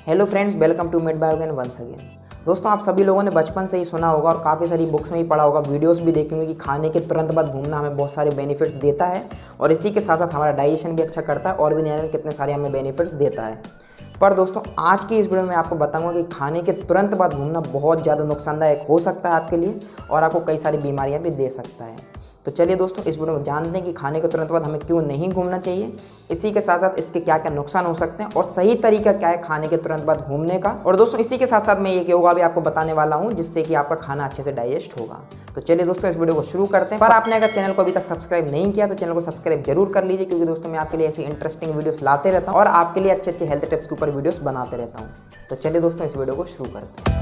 Hello friends, welcome to made by again once again. दोस्तों, आप सभी लोगों ने बचपन से ही सुना होगा और काफ़ी सारी बुक्स में ही पढ़ा होगा, वीडियोस भी देखे होंगे कि खाने के तुरंत बाद घूमना हमें बहुत सारे बेनिफिट्स देता है और इसी के साथ साथ हमारा डाइजेशन भी अच्छा करता है और भी नहीं कितने सारे हमें बेनिफिट्स देता है। पर दोस्तों, आज की इस वीडियो में आपको बताऊंगा कि खाने के तुरंत बाद घूमना बहुत ज़्यादा नुकसानदायक हो सकता है आपके लिए और आपको कई सारी बीमारियां भी दे सकता है। तो चलिए दोस्तों, इस वीडियो में जानते हैं कि खाने के तुरंत बाद हमें क्यों नहीं घूमना चाहिए, इसी के साथ साथ इसके क्या क्या नुकसान हो सकते हैं और सही तरीका क्या है खाने के तुरंत बाद घूमने का। और दोस्तों, इसी के साथ साथ मैं एक योगा भी आपको बताने वाला हूँ जिससे कि आपका खाना अच्छे से डाइजेस्ट होगा। तो चलिए दोस्तों, इस वीडियो को शुरू करते हैं। पर आपने अगर चैनल को अभी तक सब्सक्राइब नहीं किया तो चैनल को सब्सक्राइब जरूर कर लीजिए, क्योंकि दोस्तों मैं आपके लिए ऐसी इंटरेस्टिंग वीडियोस लाते रहता हूँ और आपके लिए अच्छे अच्छे हेल्थ टिप्स के ऊपर वीडियोस बनाते रहता हूँ। तो चलिए दोस्तों, इस वीडियो को शुरू करते हैं।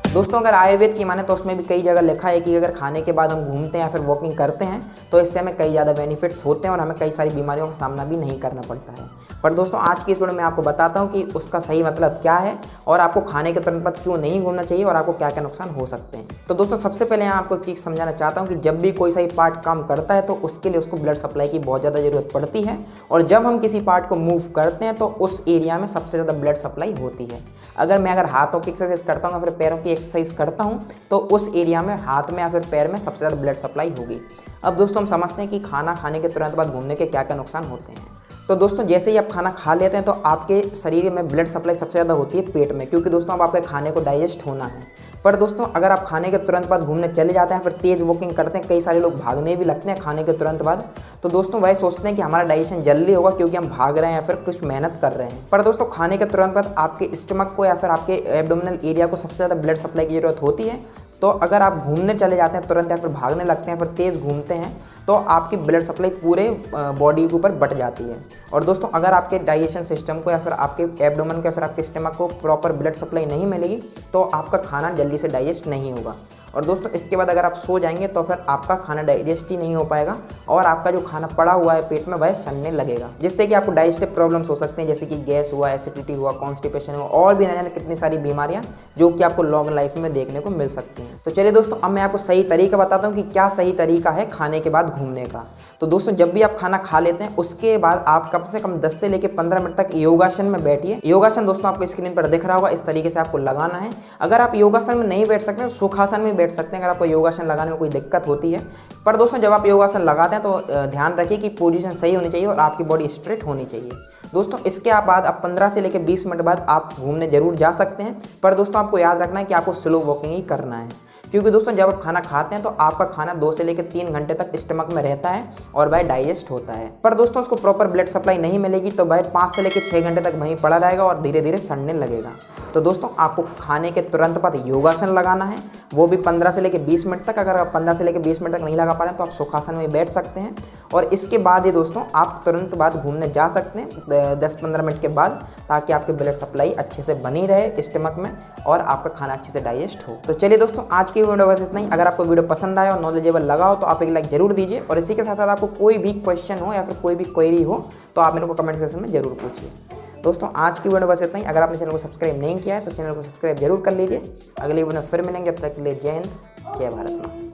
दोस्तों, अगर आयुर्वेद की माने तो उसमें भी कई जगह लिखा है कि अगर खाने के बाद हम घूमते हैं या फिर वॉकिंग करते हैं तो इससे हमें कई ज़्यादा बेनिफिट्स होते हैं और हमें कई सारी बीमारियों का सामना भी नहीं करना पड़ता है। पर दोस्तों, आज की इस वीडियो में आपको बताता हूँ कि उसका सही मतलब क्या है और आपको खाने के तुरंत बाद क्यों नहीं घूमना चाहिए और आपको क्या क्या नुकसान हो सकते हैं। तो दोस्तों, सबसे पहले यहाँ आपको एक चीज़ समझाना चाहता हूँ कि जब भी कोई सही पार्ट काम करता है तो उसके लिए उसको ब्लड सप्लाई की बहुत ज़्यादा ज़रूरत पड़ती है और जब हम किसी पार्ट को मूव करते हैं तो उस एरिया में सबसे ज़्यादा ब्लड सप्लाई होती है। अगर हाथों की एक्सरसाइज करता हूँ या फिर पैरों की एक्सरसाइज करता हूँ तो उस एरिया में हाथ में या फिर पैर में सबसे ज़्यादा ब्लड सप्लाई होगी। अब दोस्तों, हम समझते हैं कि खाना खाने के तुरंत बाद घूमने के क्या क्या नुकसान होते हैं। तो दोस्तों, जैसे ही आप खाना खा लेते हैं तो आपके शरीर में ब्लड सप्लाई सबसे ज़्यादा होती है पेट में, क्योंकि दोस्तों अब आपके खाने को डाइजेस्ट होना है। पर दोस्तों, अगर आप खाने के तुरंत बाद घूमने चले जाते हैं फिर तेज़ वॉकिंग करते हैं, कई सारे लोग भागने भी लगते हैं खाने के तुरंत बाद, तो दोस्तों वह सोचते हैं कि हमारा डाइजेशन जल्दी होगा क्योंकि हम भाग रहे हैं या फिर कुछ मेहनत कर रहे हैं। पर दोस्तों, खाने के तुरंत बाद आपके स्टमक को या फिर आपके एब्डोमिनल एरिया को सबसे ज़्यादा ब्लड सप्लाई की ज़रूरत होती है। तो अगर आप घूमने चले जाते हैं तुरंत या फिर भागने लगते हैं फिर तेज़ घूमते हैं तो आपकी ब्लड सप्लाई पूरे बॉडी के ऊपर बढ़ जाती है। और दोस्तों, अगर आपके डाइजेशन सिस्टम को या फिर आपके एब्डोमेन को या फिर आपके स्टमक को प्रॉपर ब्लड सप्लाई नहीं मिलेगी तो आपका खाना जल्दी से डाइजेस्ट नहीं होगा। और दोस्तों, इसके बाद अगर आप सो जाएंगे तो फिर आपका खाना डाइजेस्ट ही नहीं हो पाएगा और आपका जो खाना पड़ा हुआ है पेट में वह सड़ने लगेगा, जिससे कि आपको डाइजेस्टिव प्रॉब्लम्स हो सकते हैं, जैसे कि गैस हुआ, एसिडिटी हुआ, कॉन्स्टिपेशन हुआ और भी न जाने कितनी सारी बीमारियां जो कि आपको लॉन्ग लाइफ में देखने को मिल सकती हैं। तो चलिए दोस्तों, अब मैं आपको सही तरीका बताता हूँ कि क्या सही तरीका है खाने के बाद घूमने का। तो दोस्तों, जब भी आप खाना खा लेते हैं उसके बाद आप कम से कम 10 से लेकर 15 मिनट तक योगासन में बैठिए। योगासन दोस्तों आपको स्क्रीन पर दिख रहा होगा, इस तरीके से आपको लगाना है। अगर आप योगासन में नहीं बैठ सकते तो सुखासन में बैठ सकते हैं अगर आपको योगासन लगाने में कोई दिक्कत होती है। पर दोस्तों, जब आप योगासन लगाते हैं तो ध्यान रखिए कि पोजीशन सही होनी चाहिए और आपकी बॉडी स्ट्रेट होनी चाहिए। दोस्तों, इसके बाद आप 15 से लेकर 20 मिनट बाद आप घूमने जरूर जा सकते हैं, पर दोस्तों आपको याद रखना है कि आपको स्लो वॉकिंग ही करना है, क्योंकि दोस्तों जब आप खाना खाते हैं तो आपका खाना 2 से लेकर 3 घंटे तक स्टमक में रहता है और वह डाइजेस्ट होता है। पर दोस्तों, उसको प्रॉपर ब्लड सप्लाई नहीं मिलेगी तो वह 5 से लेकर 6 घंटे तक वहीं पड़ा रहेगा और धीरे धीरे सड़ने लगेगा। तो दोस्तों, आपको खाने के तुरंत बाद योगासन लगाना है, वो भी 15 से लेकर 20 मिनट तक। अगर आप 15 से लेकर 20 मिनट तक नहीं लगा पा रहे हैं तो आप सुखासन में बैठ सकते हैं और इसके बाद ही दोस्तों आप तुरंत बाद घूमने जा सकते हैं 10-15 मिनट के बाद, ताकि आपकी ब्लड सप्लाई अच्छे से बनी रहे स्टमक में और आपका खाना अच्छे से डाइजेस्ट हो। तो चलिए दोस्तों, आज की वीडियो बस इतना ही। अगर आपको वीडियो पसंद आया और नॉलेजेबल लगा हो तो आप एक लाइक जरूर दीजिए और इसी के साथ साथ आपको कोई भी क्वेश्चन हो या फिर कोई भी क्वेरी हो तो आप मेरे को कमेंट सेक्शन में जरूर पूछिए। दोस्तों, आज की वीडियो बस इतना ही। अगर आपने चैनल को सब्सक्राइब नहीं किया है तो चैनल को सब्सक्राइब जरूर कर लीजिए। अगली वीडियो में फिर मिलेंगे, तब तक के लिए जय हिंद, जय भारत माँ।